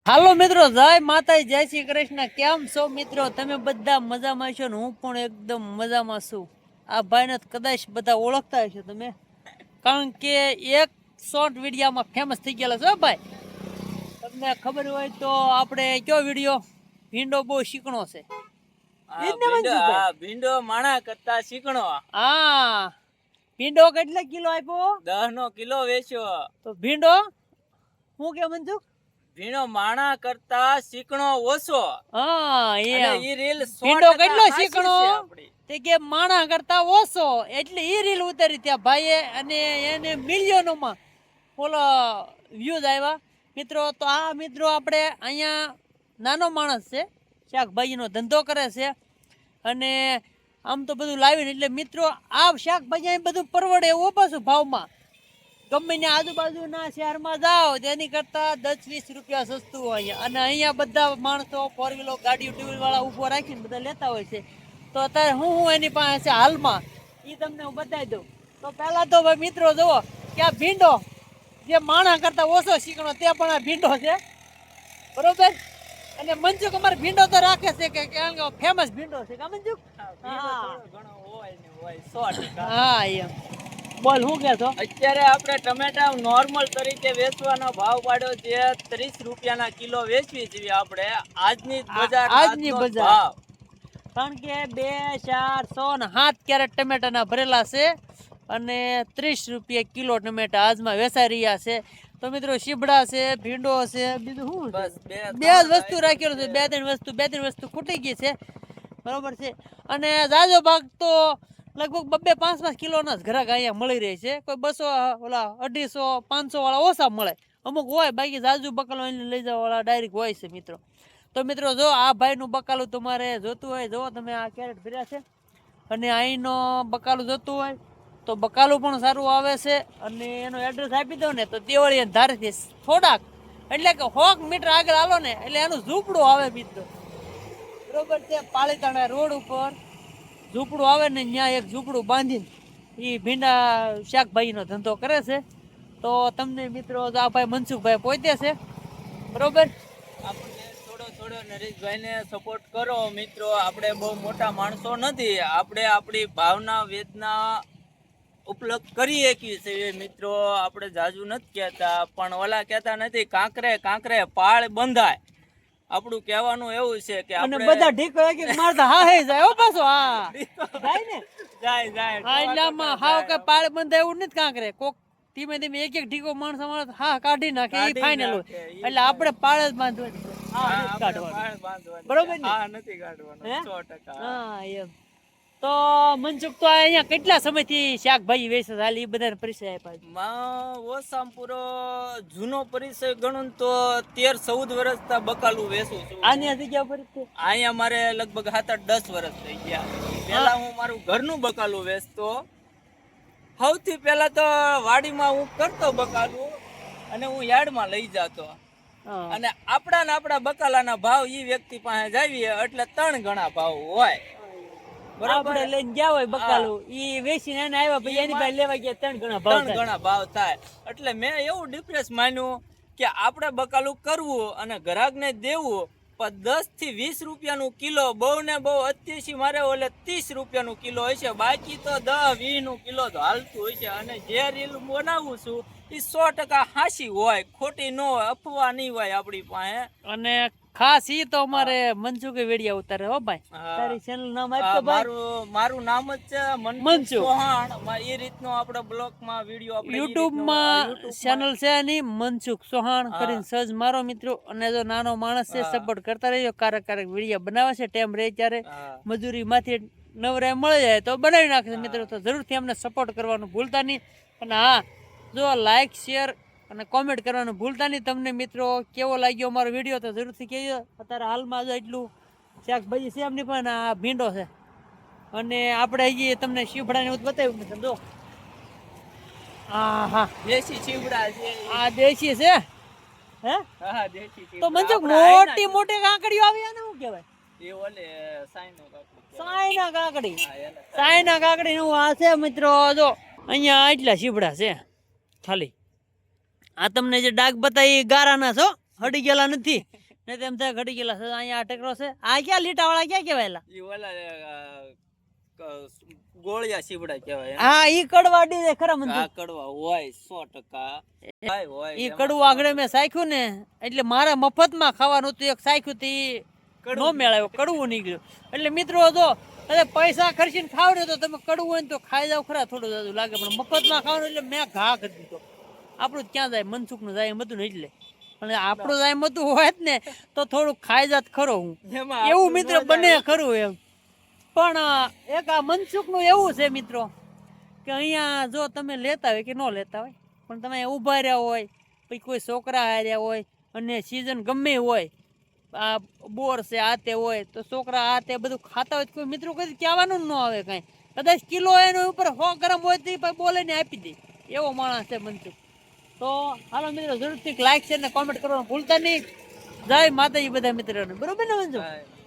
હાલો મિત્રો, જય માતા, જય શ્રી કૃષ્ણ. કેમ છો મિત્રો? તમે બધા મજામાં છો ને? હું પણ એકદમ મજામાં છું. આ ભાઈને કદાચ બધા ઓળખતા હશો તમે, કારણ કે એક શોર્ટ વિડીયોમાં ફેમસ થઈ ગયેલા છો ભાઈ. તમને ખબર હોય તો આપણે કયો વિડીયો? ભીંડો બહુ શીકણો છે. ભીંડો માણા કરતા શીકણો. હા, ભીંડો કેટલા કિલો આપ્યો? 10 કિલો વેચ્યો. તો ભીંડો હું કે મનસુખ? ભીંડો માણા કરતા શીકણો ઓછો. હા, ઈ રીલ ભીંડો કેટલો શીકણો તે કે માણા કરતા ઓછો, એટલે ઈ રીલ ઉતારી ત્યાં ભાઈએ, અને એને મિલિયનોમાં ફોલો વ્યૂઝ આવ્યા મિત્રો. તો આ મિત્રો આપણે અહીંયા નાનો માણસ છે, શાકભાજીનો ધંધો કરે છે, અને આમ તો બધું લાવીને એટલે મિત્રો આ શાકભાજી અહીં બધું પરવડે એવું પાછું ભાવમાં. ગમે ને આજુબાજુના શહેરમાં જાઓ તેની કરતા 10-20 રૂપિયા સસ્તું હોય અહીંયા. અને અહીંયા બધા માણસો ફોર વ્હીલો ગાડીઓ ટુ વ્હીલ વાળા ઉભો રાખીને બધા લેતા હોય છે. તો અત્યારે હું એની પાસે છે હાલમાં, એ તમને હું બતાવી દઉં. તો પહેલા તો ભાઈ મિત્રો જુઓ કે આ ભીંડો જે માણા કરતા ઓછો શીકણો તે પણ આ ભીંડો છે, બરોબર. અને મનસુખ અમારે ભીંડો તો રાખે છે કે કારણ કે ફેમસ ભીંડો છે કા મનસુખ? હા એમ બોલ, શું કે છો? અત્યારે આપણે ટમેટા નોર્મલ તરીકે વેચવાનો ભાવ પાડ્યો છે 30 રૂપિયાના કિલો વેચવી છે આપણે આજની બજાર. ભાવ કારણ કે 2, 4, 6 ને 7 કેરેટ ટમેટાના ભરેલા છે, અને 30 રૂપિયા કિલો ટમેટા આજમાં વેચાઈ રહ્યા છે. તો મિત્રો શીબડા છે, ભીંડો છે, બીજું શું? બસ બે જ વસ્તુ રાખેલું છે. બે ત્રણ વસ્તુ ખૂટી ગઈ છે, બરોબર છે. અને જાજો ભાગ તો લગભગ 2-5 કિલોના જ ઘરાક અહીંયા મળી રહે છે. કોઈ 200, ઓલા 250, 500 વાળા ઓછા મળે, અમુક હોય, બાકી જાજુ બકાલો લઈ જવા વાળા ડાયરેક્ટ હોય છે મિત્રો. તો મિત્રો જો આ ભાઈનું બકાલું તમારે જોતું હોય, જો તમે આ કેરેટ ભર્યા છે, અને અહીંનો બકાલું જોતું હોય તો બકાલું પણ સારું આવે છે. અને એનો એડ્રેસ આપી દો ને તો દેવળી ધારેથી થોડાક એટલે કે 100 મીટર આગળ આવો ને એટલે એનું ઝૂંપડું આવે મિત્રો, બરોબર છે. પાલીતાણા રોડ ઉપર ઝૂંપડું આવે ને ત્યાં એક ઝૂંપડું બાંધીને એ ભીંડા શાકભાજીનો ધંધો કરે છે. તો તમને મિત્રો આ ભાઈ મનસુખભાઈ પહોંચે છે, બરોબર. આપણને થોડો નરેશભાઈને સપોર્ટ કરો મિત્રો. આપણે બહુ મોટા માણસો નથી, આપણે આપણી ભાવના વેદના ઉપલબ્ધ કરી શકીએ છીએ મિત્રો. આપણે જાજુ નથી કહેતા, પણ ઓલા કહેતા નથી કાંકરે પાળ બંધાય. આપણું કહેવાનું એવું છે કે અને બધા ઢીકો એક એક મારતા હા હે જાય હો પાછો. હા જાય ને, જાય હા એટલે આમાં હાવ કે પાળ બંધાય એવું નથી કાંકરે. કોક ધીમે ધીમે એક ઢીકો માણસ હા કાઢી નાખે એ ફાઇનલ હોય. એટલે આપણે પાળ જ બાંધવાની, બરોબર ને? હા નથી કાઢવાનું 100%. હા એમ. તો મનસુખ તો અહીંયા કેટલા સમયથી શાકભાજી વેચે હાલ એ બધાને પરિચય આપ્યા? ઓછામાં પૂરો જૂનો પરિચય ગણું તો 13-14 વર્ષથી બકાલું વેચું છું. આની જગ્યા પર અહીંયા મારે લગભગ 7-8-10 વર્ષ થઈ ગયા. પેલા હું મારું ઘરનું બકાલું વેચતો. સૌથી પહેલા તો વાડીમાં હું કરતો બકાલું, અને હું યાર્ડમાં લઈ જતો, અને આપણા બકાલાના ભાવ ઈ વ્યક્તિ પાસે જાવીએ એટલે 3 ગણા ભાવ હોય. બરાબર, લઈને ગયા હોય બકાલું, ઈ વેચીને એને આવ્યા પછી એની પાસે લેવા ગયા 3 ગણા ભાવ થાય. એટલે મેં એવું ડિફરન્સ માન્યું કે આપણે બકાલું કરવું અને ગ્રાહકને દેવું, પણ 10 થી 20 રૂપિયાનું કિલો બહુ ને બહુ અત્યાસી મારે ઓલે 30 રૂપિયાનું કિલો હોય છે. બાકી તો 10-20 નું કિલો તો હાલતું હોય છે. અને જે રીલ બનાવું છું એ 100% હાસી હોય, ખોટી ન હોય, અફવા નહીં હોય આપણી પાસે. અને ખાસ ઈ તો અમારે મનસુખે વિડિયો ઉતારે હો ભાઈ. તારી ચેનલ નામ આપતો ભાઈ? મારું નામ જ છે મનસુખ સોહાણ. એ રીતનો આપણે બ્લોગમાં વિડિયો આપણે YouTube માં ચેનલ છે એની મનસુખ સોહાણ કરીને સર્ચ મારો મિત્રો. અને જો નાનો માણસ છે, સપોર્ટ કરતા રહેજો. કારક વિડિયો બનાવે છે, ટાઈમ રહે ત્યારે મજૂરી માંથી નવરાય મળી જાય તો બનાવી નાખે મિત્રો. તો જરૂરથી અમને સપોર્ટ કરવાનું ભૂલતા નહીં. અને હા, જો લાઈક, શેર અને કોમેન્ટ કરવાનું ભૂલતા નહીં. તમને મિત્રો કેવો લાગ્યો અમારો વિડીયો તો જરૂરથી કહેજો. અત્યારે હાલમાં જો એટલું શાકભાજી છે એમની પણ આ ભીંડો છે, અને આપણે હજી તમને શીવડાને એવું બતાવ્યું નથી. જો હા દેશી શીવડા છે, આ દેશી છે. હે હા દેશી શીવડા. તો મંજુ મોટી કાંકડીઓ આવી આને શું કહેવાય? એ ઓલે સાઈના કાકડી નું આ છે મિત્રો. જો અહીંયા એટલા શીવડા છે ખાલી. આ તમને જે ડાક બતાવી ગારાના છો, હડી ગયેલા નથી ને તેમ થાય ઘડી ગયેલા છે. અહીંયા ટેકરો છે. આ ક્યાં લીટાવાળા ક્યાં કહેવાયેલા? ઈ ઓલા ગોળિયા સીવડા કહેવાય હા ઈ કડવાડી દે ખરા મને આ કડવા હોય 100% હોય ઈ કડવું આગળ મેં સાખ્યું ને એટલે મારે મફતમાં ખાવાનું હતું. એક સાખ્યું તી નો મેળાયો, કડવું નીકળ્યું. એટલે મિત્રો જો અરે પૈસા ખર્ચીને ખાવ ને તો તમે કડવું હોય ને તો ખાઈ જાવ ખરા, થોડું જાજુ લાગે, પણ મફતમાં ખાવાનું એટલે મેં ઘા કરી દીધો. આપણું જ ક્યાં જાય, મનસુખ નું જાય એમ હતું ને એટલે. અને આપણું જાય એમ હતું હોય જ ને તો થોડુંક ખાઈ જાત ખરો હું, એવું મિત્ર બને ખરું એમ. પણ એક આ મનસુખ નું એવું છે મિત્રો કે અહીંયા જો તમે લેતા હોય કે ન લેતા હોય, પણ તમે ઊભા રહ્યા હોય, પછી કોઈ છોકરા હાર્યા હોય અને સિઝન ગમે હોય, આ બોર છે આ તે હોય તો છોકરા આ તે બધું ખાતા હોય તો કોઈ મિત્રો કદી કહેવાનું ન આવે કાંઈ. કદાચ કિલો એનો ઉપર 100 ગ્રામ હોય તો એ બોલે ને આપી દે, એવો માણસ છે મનસુખ. તો હાલો મિત્રો જરૂરથી લાઈક છે ને કોમેન્ટ કરવાનું ભૂલતા નહીં. જય માતાજી બધા મિત્રોને, બરોબર ને મનસુખ?